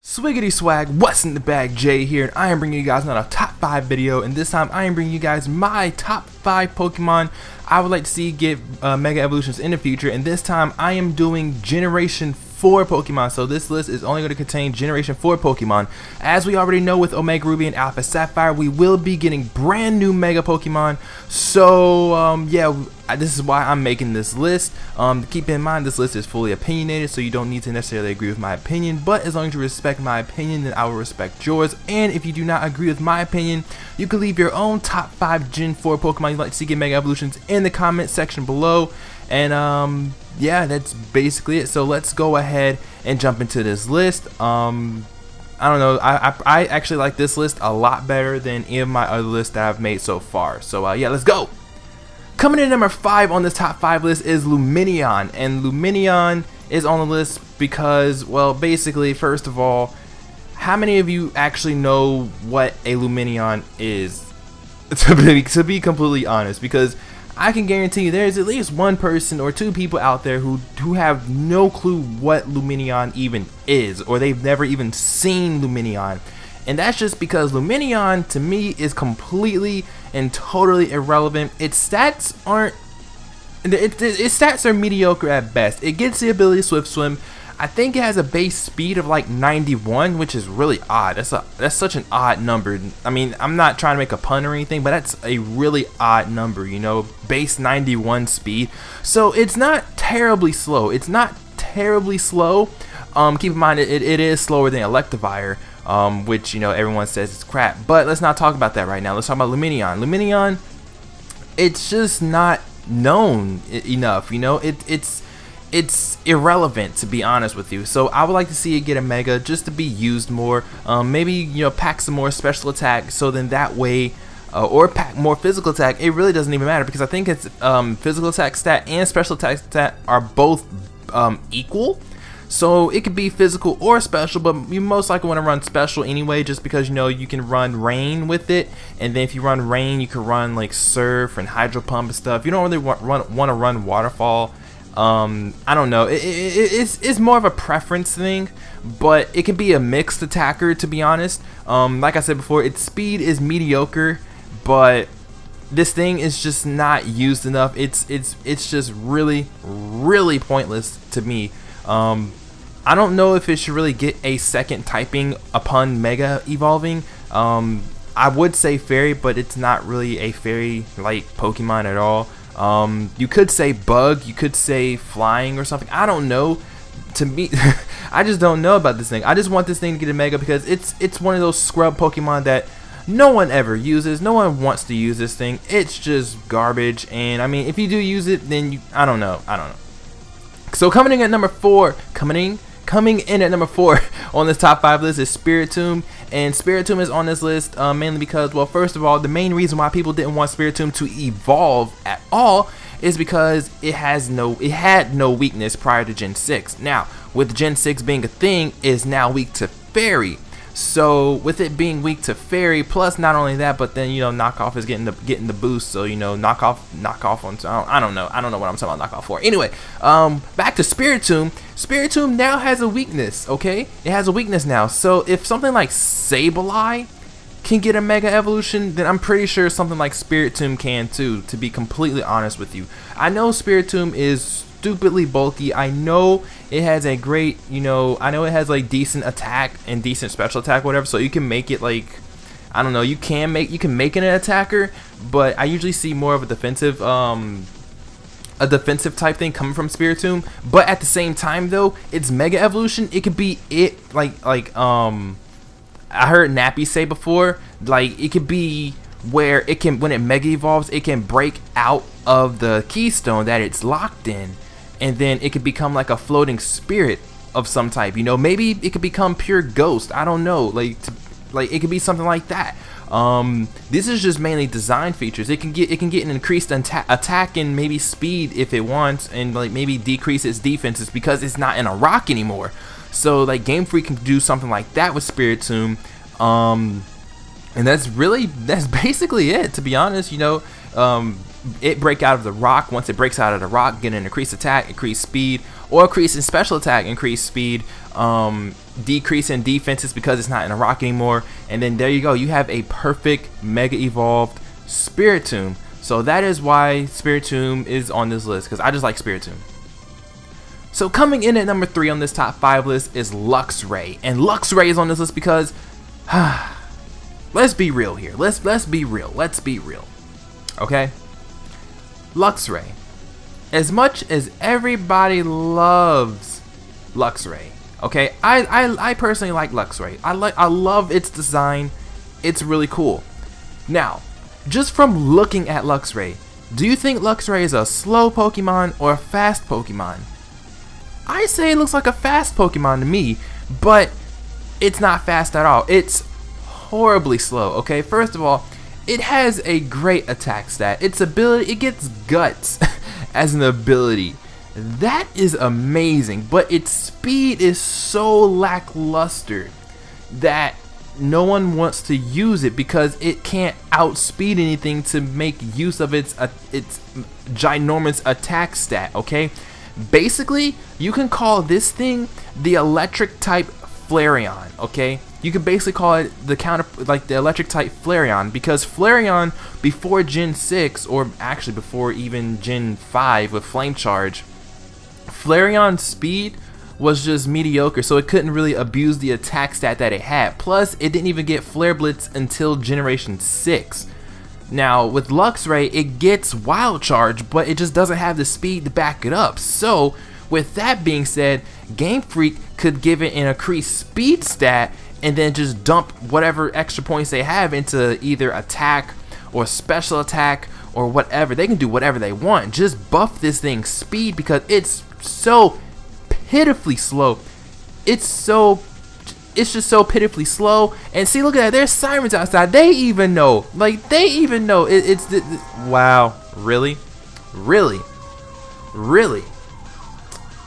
Swiggity swag, what's in the bag? Jay here, and I am bringing you guys another top 5 video, and this time I am bringing you guys my top 5 Pokemon I would like to see get Mega Evolutions in the future, and this time I am doing Generation 4 Pokemon, so this list is only going to contain Generation 4 Pokemon. As we already know with Omega Ruby and Alpha Sapphire, we will be getting brand new Mega Pokemon, so yeah, this is why I'm making this list. Keep in mind this list is fully opinionated, so you don't need to necessarily agree with my opinion, but as long as you respect my opinion, then I will respect yours. And if you do not agree with my opinion, you can leave your own top 5 Gen 4 Pokemon you'd like to see get Mega Evolutions in the comment section below. And yeah, that's basically it. So let's go ahead and jump into this list. I don't know, I actually like this list a lot better than any of my other lists that I've made so far. So yeah, let's go. Coming in number 5 on this top 5 list is Luminion, and Luminion is on the list because, well, basically, first of all, how many of you actually know what a Luminion is? To be completely honest, because I can guarantee you there's at least one person or two people out there who have no clue what Luminion even is, or they've never even seen Luminion. And that's just because Luminion, to me, is completely and totally irrelevant. Its stats are mediocre at best. It gets the ability to Swift Swim. I think it has a base speed of like 91, which is really odd. That's such an odd number. I mean, I'm not trying to make a pun or anything, but that's a really odd number, you know, base 91 speed. So it's not terribly slow. It's not terribly slow. Keep in mind it is slower than Electivire. Which, you know, everyone says it's crap, but let's not talk about that right now. Let's talk about Luminion. Luminion, it's just not known enough, you know. It's irrelevant, to be honest with you. So I would like to see it get a Mega just to be used more. Maybe, you know, pack some more special attack, so then that way, or pack more physical attack. It really doesn't even matter, because I think it's physical attack stat and special attack stat are both equal. So it could be physical or special, but you most likely want to run special anyway, just because, you know, you can run rain with it, and then if you run rain, you can run like surf and hydro pump and stuff. You don't really want to run waterfall. I don't know. It's more of a preference thing, but it can be a mixed attacker, to be honest. Like I said before, its speed is mediocre, but this thing is just not used enough. It's just really pointless to me. I don't know if it should really get a second typing upon Mega evolving. I would say Fairy, but it's not really a Fairy-like Pokemon at all. You could say Bug, you could say Flying or something. I don't know. To me, I just don't know about this thing. I just want this thing to get a Mega because it's one of those scrub Pokemon that no one ever uses. No one wants to use this thing. It's just garbage. And I mean, if you do use it, then I don't know. So coming in at number 4, coming in at number 4 on this top 5 list is Spiritomb, and Spiritomb is on this list mainly because, well, first of all, the main reason why people didn't want Spiritomb to evolve at all is because it had no weakness prior to Gen 6. Now, with Gen 6 being a thing, it is now weak to Fairy. So with it being weak to Fairy, plus not only that, but then, you know, Knockoff is getting the boost. So, you know, knockoff on, I don't know what I'm talking about Knockoff for. Anyway, back to Spiritomb. Spiritomb now has a weakness. Okay, it has a weakness now. So if something like Sableye can get a Mega Evolution, then I'm pretty sure something like Spiritomb can too, to be completely honest with you. I know Spiritomb is stupidly bulky. I know it has a great, you know, I know it has like decent attack and decent special attack, whatever, so you can make it like, I don't know, you can make it an attacker, but I usually see more of a defensive type thing coming from Spiritomb. But at the same time though, its Mega Evolution, it could be like I heard Nappy say before, like it could be where it can, when it Mega Evolves, it can break out of the keystone that it's locked in, and then it could become like a floating spirit of some type, you know. Maybe it could become pure ghost. I don't know, like it could be something like that. This is just mainly design features. It can get an increased attack and maybe speed if it wants, and like maybe decrease its defenses because it's not in a rock anymore. So like Game Freak can do something like that with Spiritomb. And that's basically it, to be honest. You know, it break out of the rock. Once it breaks out of the rock, get an increased attack, increased speed, or increase in special attack, increase speed, decrease in defenses because it's not in a rock anymore. And then there you go, you have a perfect Mega Evolved Spiritomb. So that is why Spiritomb is on this list, because I just like Spiritomb. So coming in at number 3 on this top 5 list is Luxray, and Luxray is on this list because let's be real here. Let's be real. Let's be real. Okay? Luxray. As much as everybody loves Luxray, okay? I personally like Luxray. I love its design. It's really cool. Now, just from looking at Luxray, do you think Luxray is a slow Pokemon or a fast Pokemon? I say it looks like a fast Pokemon to me, but it's not fast at all. It's horribly slow, okay? First of all, it has a great attack stat. Its ability, it gets Guts as an ability. That is amazing, but its speed is so lackluster that no one wants to use it because it can't outspeed anything to make use of its ginormous attack stat, okay? Basically, you can call this thing the electric type Flareon, okay? You can basically call it the the electric type Flareon, because Flareon before Gen 6, or actually before even Gen 5 with Flame Charge, Flareon's speed was just mediocre, so it couldn't really abuse the attack stat that it had. Plus, it didn't even get Flare Blitz until Generation 6. Now, with Luxray, it gets Wild Charge, but it just doesn't have the speed to back it up. So, with that being said, Game Freak could give it an increased speed stat and then just dump whatever extra points they have into either attack or special attack or whatever. They can do whatever they want. Just buff this thing's speed because it's so pitifully slow. It's just so pitifully slow. And see, look at that, there's sirens outside. They even know, like, they even know wow, really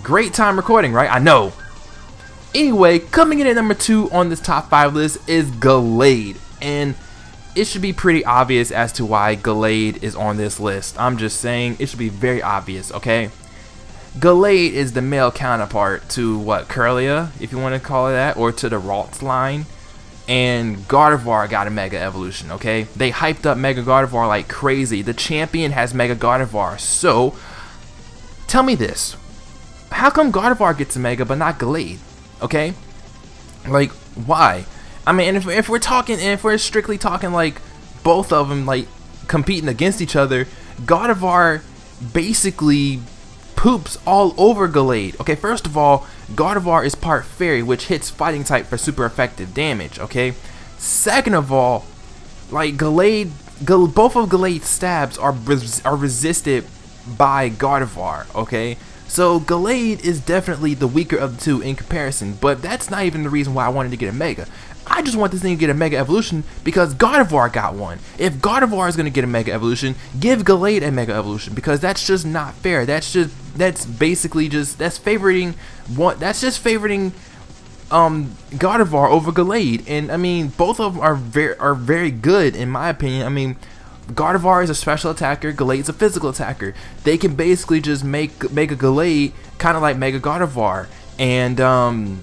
great time recording, right? I know. Anyway, coming in at number 2 on this top 5 list is Gallade, and it should be pretty obvious as to why Gallade is on this list. I'm just saying, it should be very obvious, okay? Gallade is the male counterpart to what, Kirlia, if you want to call it that, or to the Ralts line. And Gardevoir got a Mega Evolution, okay? They hyped up Mega Gardevoir like crazy. The champion has Mega Gardevoir. So, tell me this. How come Gardevoir gets a Mega but not Gallade? Okay? Like, why? I mean, if we're strictly talking like both of them like competing against each other, Gardevoir basically poops all over Gallade. Okay, first of all, Gardevoir is part fairy, which hits fighting type for super effective damage, okay? Second of all, like both of Gallade's stabs are resisted by Gardevoir, okay? So Gallade is definitely the weaker of the two in comparison, but that's not even the reason why I wanted to get a Mega. I just want this thing to get a Mega Evolution because Gardevoir got one. If Gardevoir is going to get a Mega Evolution, give Gallade a Mega Evolution, because that's just not fair. That's basically just favoriting Gardevoir over Gallade. And I mean, both of them are very good in my opinion. I mean, Gardevoir is a special attacker, Gallade's a physical attacker. They can basically just make Mega Gallade kind of like Mega Gardevoir, and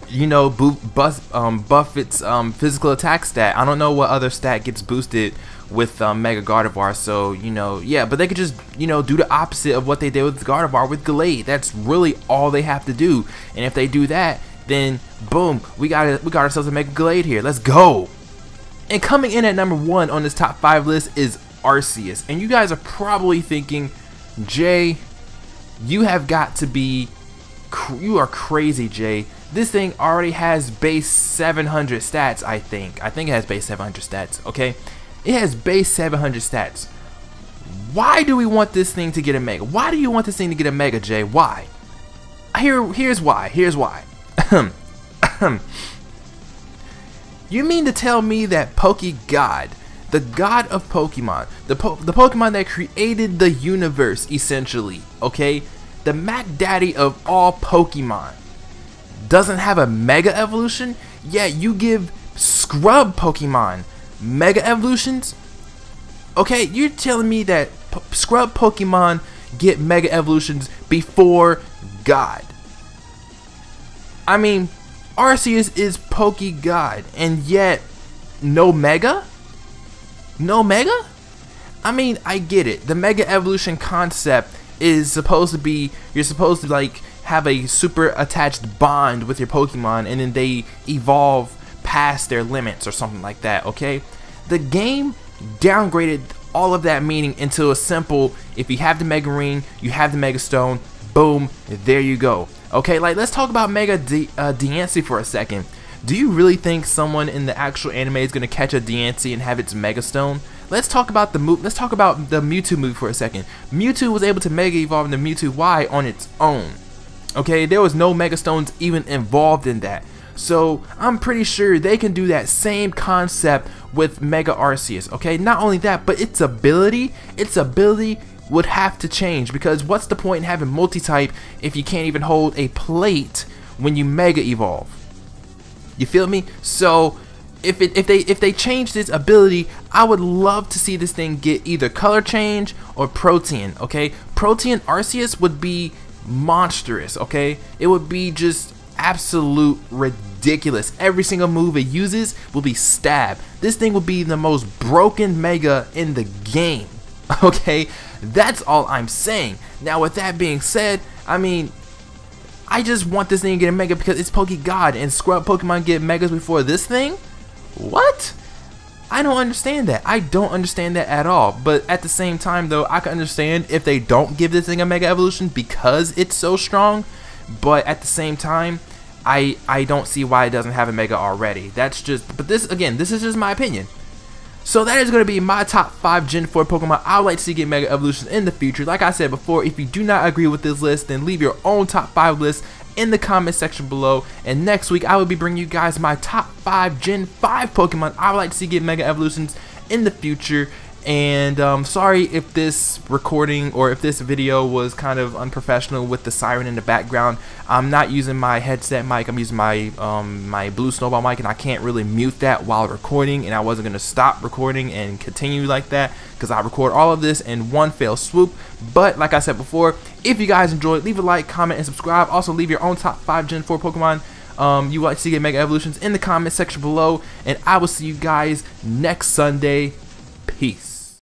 you know, buff its physical attack stat. I don't know what other stat gets boosted with Mega Gardevoir, so you know, yeah, but they could just, you know, do the opposite of what they did with Gardevoir with Gallade. That's really all they have to do, and if they do that, then boom, we got ourselves a Mega Gallade here. Let's go. And coming in at number 1 on this top 5 list is Arceus, and you guys are probably thinking, Jay, you have got to be, you are crazy, Jay. This thing already has base 700 stats, I think. I think it has base 700 stats, okay? It has base 700 stats. Why do we want this thing to get a Mega? Why do you want this thing to get a Mega, Jay? Why? Here's why. Here's why. You mean to tell me that PokeGod, the god of Pokemon, the Pokemon that created the universe, essentially, okay? The Mac Daddy of all Pokemon, doesn't have a Mega Evolution, yet you give scrub Pokemon Mega Evolutions? Okay, you're telling me that scrub Pokemon get Mega Evolutions before God. I mean, Arceus is Poke God, and yet no Mega? No Mega? I mean, I get it. The Mega Evolution concept is supposed to be, you're supposed to like have a super attached bond with your Pokemon, and then they evolve past their limits or something like that, okay? The game downgraded all of that meaning into a simple, if you have the Mega Ring, you have the Mega Stone, boom, there you go. Okay, like let's talk about Mega Diancie for a second. Do you really think someone in the actual anime is gonna catch a Diancie and have its Mega Stone? Let's talk about the Mewtwo move for a second. Mewtwo was able to Mega Evolve into Mewtwo Y on its own. Okay, there was no Mega Stones even involved in that. So I'm pretty sure they can do that same concept with Mega Arceus. Okay, not only that, but its ability would have to change, because what's the point in having multi-type if you can't even hold a plate when you Mega Evolve? You feel me? So if they change this ability, I would love to see this thing get either color change or Protean. Okay, Protean Arceus would be monstrous. Okay, it would be just absolute ridiculous. Every single move it uses will be stab. This thing will be the most broken Mega in the game. Okay, that's all I'm saying. Now with that being said, I mean, I just want this thing to get a Mega because it's Poke God, and scrub Pokemon get Megas before this thing? What? I don't understand that. I don't understand that at all. But at the same time though, I can understand if they don't give this thing a Mega Evolution because it's so strong. But at the same time, I don't see why it doesn't have a Mega already. That's just, but this, again, this is just my opinion. So that is going to be my top 5 Gen 4 Pokemon I would like to see get Mega Evolutions in the future. Like I said before, if you do not agree with this list, then leave your own top 5 list in the comment section below. And next week, I will be bringing you guys my top 5 Gen 5 Pokemon I would like to see get Mega Evolutions in the future. And sorry if this recording or if this video was kind of unprofessional with the siren in the background. I'm not using my headset mic. I'm using my my Blue Snowball mic, and I can't really mute that while recording, and I wasn't going to stop recording and continue like that because I record all of this in one fell swoop. But like I said before, if you guys enjoyed, leave a like, comment, and subscribe. Also leave your own top 5 Gen 4 Pokemon you like to see get Mega Evolutions in the comment section below, and I will see you guys next Sunday. Peace.